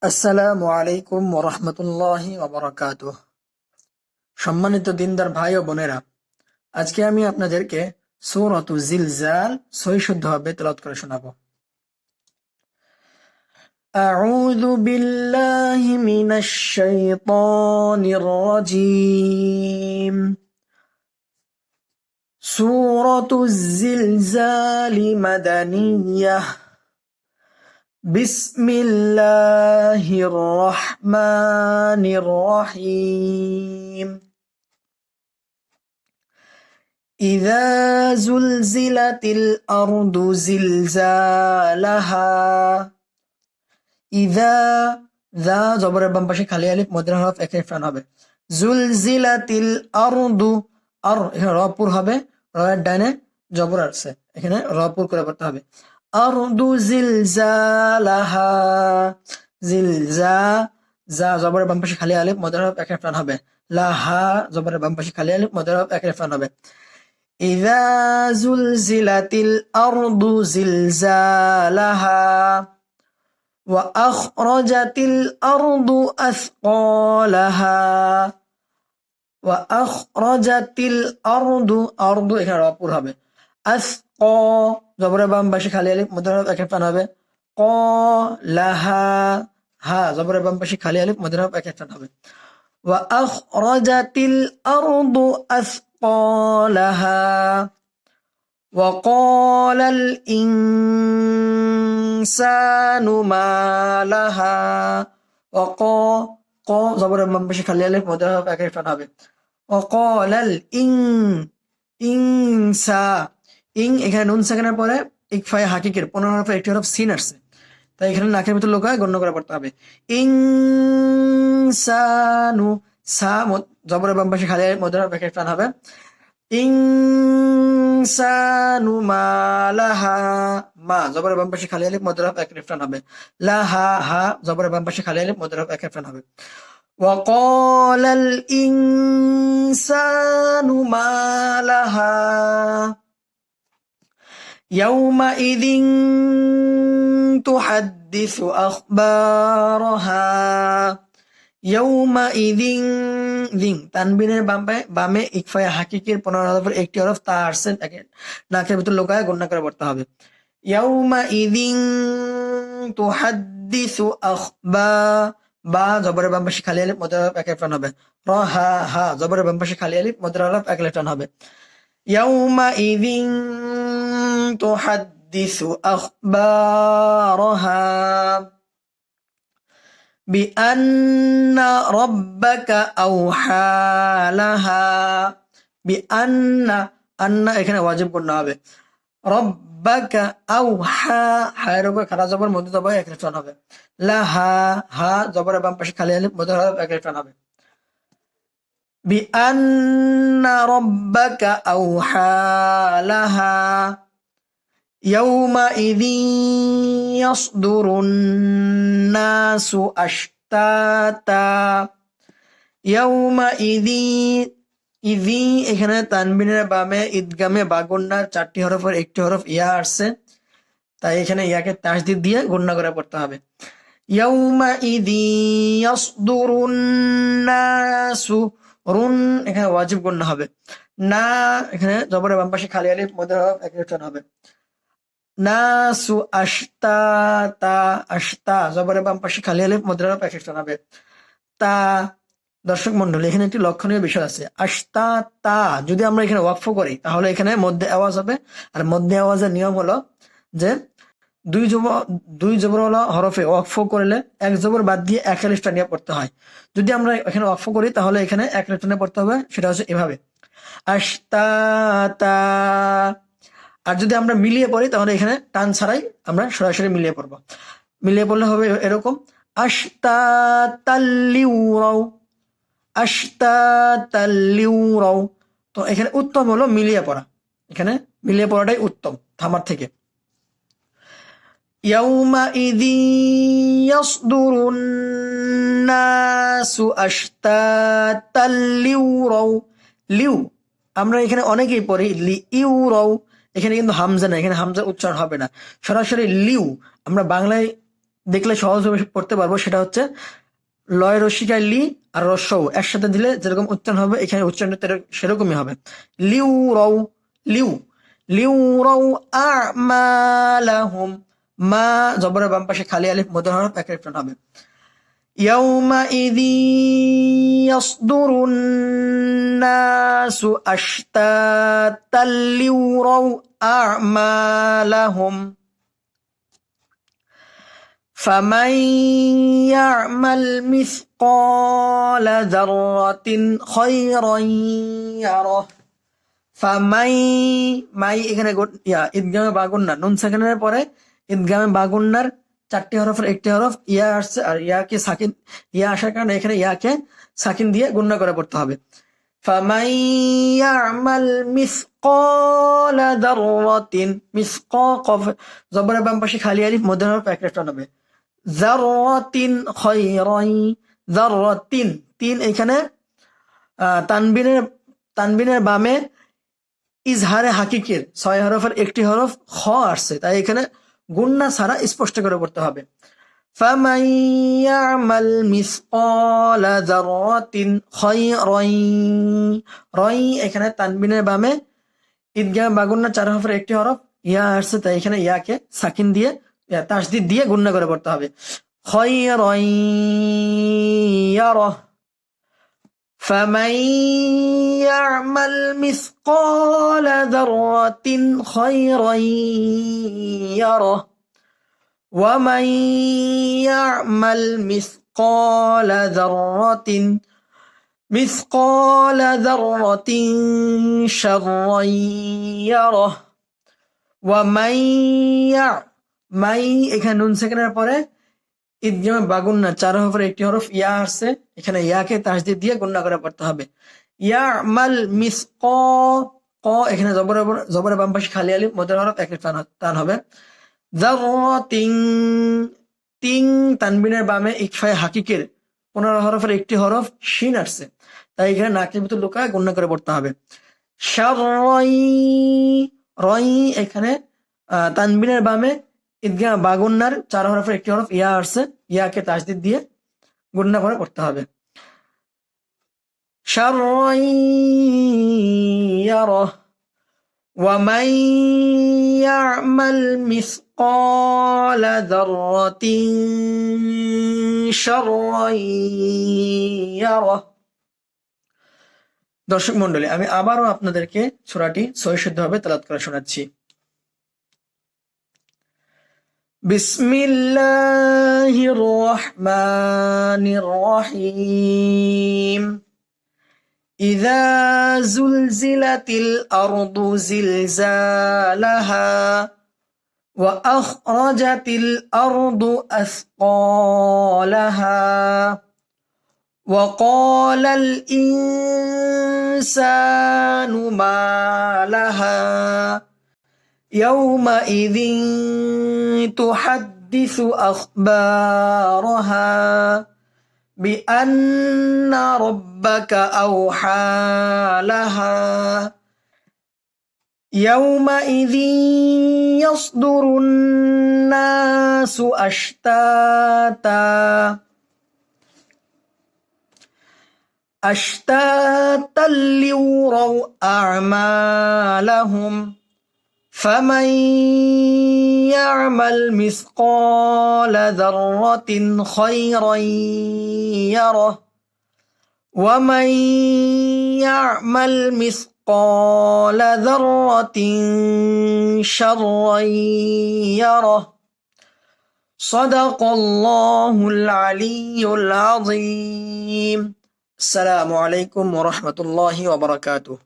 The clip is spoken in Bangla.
আসসালামু আলাইকুম ওরহমতুল্লাহি ওবরাকাতুহ। সম্মানিত দিনদার ভাই ও বোনেরা, আজকে আমি আপনাদেরকে সূরাতু জিলজাল সহি শুদ্ধভাবে তেলাওয়াত করে শোনাবো। আউযু বিল্লাহি মিনাশ শাইতানির রাজীম। সূরাতু জিলজাল মাদানিয়াহ। বিসমিল্লাহির রহমানির রহিম। إذا زلزلت الأرض زلزالها। إذا ذا জবরের বাম পাশে খালি আলিফ মধ্যের হরফ একে ফ্রান হবে। জুলজিলাতিল আরদু, আর এখানে রপুর হবে, রয়ের ডাইনে জবর আছে, এখানে রপুর করে পড়তে হবে। আরদু জিলজালাহা। জিলজা যা জবরের বাম পাশে খালি আলিফ মধ্যের হরফ একে ফ্রান হবে। লাহা জবরের বাম পাশে খালি আলিফ মধ্যের হরফ একে ফ্রান হবে। إذا زلزلت الأرض زلزالها وأخرجت الأرض أثقالها وأخرجت الأرض أرض এখানে রপুর হবে। আসকা জবরের বাম পাশে খালি আলিফ মধ্যের হরফ একে ফ্রান হবে। ক লাহা হা জবরের বাম পাশে খালি আলিফ মধ্যের হরফ একে ফ্রান হবে। وأخرجت الأرض أثقالها وقال الإنسان ما لها ق জবরের বাম পাশে খালি আলিফ মধ্যের হরফ একে ফ্রান হবে। وقال ইনসা এখানে নুন সাকিনের পরে ইকফায়ে হাকিকের 15 হরফের একটি হরফ সিন আসছে, তাই এখানে নাকের ভিতর লোকায় গণ্য করে পড়তে হবে। ইনসানু সা জবরের বাম পাশে খালি মধ্যের হরফ একে ফ্রান হবে। ইনসানু মা লাহা মা জবরের বাম পাশে খালি আলিফ মধ্যের হরফ একে ফ্রান হবে। লাহা হা জবরের বাম পাশে খালি আলিফ মধ্যের হরফ একে ফ্রান হবে। وقال الإنسان ما لها يومئذ تحدث أخبارها يومئذ তানবিনের বামে ইকফায়ে হাকিকের 15 হরফের একটি হরফ তা আসছে, তাকে নাকের ভিতর লোকায় গণ্য করে পড়তে হবে। يومئذ تحدث বা জবরের বাম পাশে খালি আলিফ মধ্যের হরফ একে ফ্রান হবে। র হা হা জবরের বাম পাশে খালি আলিফ মধ্যের হরফ একে ফ্রান হবে। يومئذ تحدث أخبارها بأن ربك أوحى لها بأن এখানে ওয়াজিব গুণা হবে। রব্বাকা আওহা হায়ের উপর খাড়া জবর মধ্যে জবর এক রেফান হবে। লাহা হা জবরের বাম পাশে খালি আলিফ মধ্যে হরফ এক রেফান হবে। বিআন্না রব্বাকা আওহা লাহা ইয়াউমাইযি ইয়াসদুরুন নাসু আশতাতা ইয়াউমাইযি ইযি এখানে তানবিনের বামে ইদগামে বা গুন্নার 4টি হরফের একটি হরফ ইয়া আসছে, তাই এখানে ইয়াকে তাসদীদ দিয়ে গুন্না করে পড়তে হবে। ইয়াউমাইযি ইয়াসদুরুন নাসু রুন এখানে ওয়াজিব গুন্না হবে। না এখানে জবরের বাম পাশে খালি আলিফ মধ্যে হরফ এক রেফান হবে। নাসু আশতাতা আশতা জবরের বাম পাশে খালি আলিফ মধ্যে হরফ এক রেফান হবে। তা দর্শক মন্ডলী, এখানে একটি লক্ষণীয় বিষয় আছে। আশতা তা যদি আমরা এখানে ওয়াকফ করি তাহলে এখানে মধ্যে আওয়াজ হবে, আর মধ্যে আওয়াজের নিয়ম হলো যে দুই জবরওয়ালা হরফে ওয়াকফ করলে এক জবর বাদ দিয়ে এক আলিফ টানিয়ে পড়তে হয়। যদি আমরা এখানে ওয়াকফ করি তাহলে এখানে এক আলিফ টানিয়ে পড়তে হবে, সেটা হচ্ছে এভাবে আশতা তা। আর যদি আমরা মিলিয়ে পড়ি তাহলে এখানে টান ছাড়াই আমরা সরাসরি মিলিয়ে পড়বো। মিলিয়ে পড়লে হবে এরকম আশতা তাল্লিউরাও আশতাতাল্লিউরাও। তো এখানে উত্তম হলো মিলিয়ে পড়া, এখানে মিলিয়ে পড়াটাই উত্তম থামার থেকে। ইয়াউমাইযি ইয়াসদুরুন নাসু আশতাতাল্লিউরাও লিউ আমরা এখানে অনেকেই পড়ি লিউরাও, এখানে কিন্তু হামজা না, এখানে হামজার উচ্চারণ হবে না, সরাসরি লিউ। আমরা বাংলায় দেখলে সহজভাবে পড়তে পারবো, সেটা হচ্ছে লয় রসিকায় লি আর রস্যও একসাথে দিলে যেরকম উচ্চারণ হবে এখানে উচ্চারণটা সেরকমই হবে। লিউ রৌ, লিউ, লিউ রৌ আমালাহুম, মা জবরের বাম পাশে খালি আলিফ মধ্যে হরফ এক টান হবে। ইয়াউমাইযি ইয়াসদুরুন নাসু আশতাতাল লিউরাউ আমালাহুম ফামান ইয়া'মাল মিসকালা যাররাতিন খায়রান ইয়ারাহ। ফামাই, মাই এখানে ইদগামে বাগুন্না, নুন সাকিনের পরে ইদগামে বাগুন্নার 4টি হরফের একটি হরফ ইয়া আসছে, আর ইয়াকে সাকিন, ইয়া আসার কারণে এখানে ইয়াকে সাকিন দিয়ে গুণনা করে পড়তে হবে। ফামাই ইয়া'মাল মিসকালা যাররাতিন, কফ জবরের বাম পাশে খালি আলিফ মধ্যে হরফ এক টান হবে। যাররাতিন খায়রান, যাররাতিন, তিন এখানে তানবিনের বামে ইজহারে হাকিকের 6 হরফের একটি হরফ খ আসছে, তাই এখানে গুন্না ছাড়া স্পষ্ট করে পড়তে হবে। ফামান ইয়া'মাল মিসকালা যাররাতিন খায়রান, রাই এখানে তানবিনের বামে ইদগাম বাগুন্না 4 হরফের একটি হরফ ইয়া আসছে, তাই এখানে ইয়াকে সাকিন দিয়ে তাসদিদ দিয়ে গুন্না করে পড়তে হবে। খায়রান ইয়ারাহ, فمن يعمل مثقال ذرة خيرا يره ومن يعمل مثقال ذرة شرا يره ومن মাই এখানে নুন সেকেন্ডের পরে ইদগামে বাগুন্না 4 হরফের একটি হরফ ইয়া আসছে, এখানে ইয়াকে তাসদিদ দিয়ে গুণনা করে পড়তে হবে। ইয়া'মাল ক এখানে জবরের বাম পাশে খালি আলিফ মধ্যে হরফ এক টান হবে। যাররাতিন, তিন তানবিনের বামে ইকফায়ে হাকিকের 15 হরফের একটি হরফ শিন আসছে, তাই এখানে নাকের ভিতর লুকায় গুণনা করে পড়তে হবে। শাররাই, রই এখানে তানবিনের বামে ইদগাম বাগুন্নার 4 হরফের একটি হরফ ইয়া আসছে, ইয়াকে তাসদিদ দিয়ে গুণনা করে পড়তে হবে। শাররান ইয়ারাহ ওয়ামান ইয়া'মাল মিসকালা যাররাতিন শাররান ইয়ারাহ। দর্শক মণ্ডলী, আমি আবারও আপনাদেরকে সূরাটি সহিষ্ণুভাবে তেলাওয়াত করে শোনাচ্ছি। بسم الله الرحمن الرحيم إذا زلزلت الأرض زلزالها وأخرجت الأرض أثقالها وقال الإنسان ما لها يومئذ تحدث أخبارها بأن ربك أوحى لها يومئذ يصدر الناس أشتاتا ليروا أعمالهم فمن يعمل مثقال ذرة خيرا يره ومن يعمل مثقال ذرة شرا يره صدق الله العلي العظيم السلام عليكم ورحمة الله وبركاته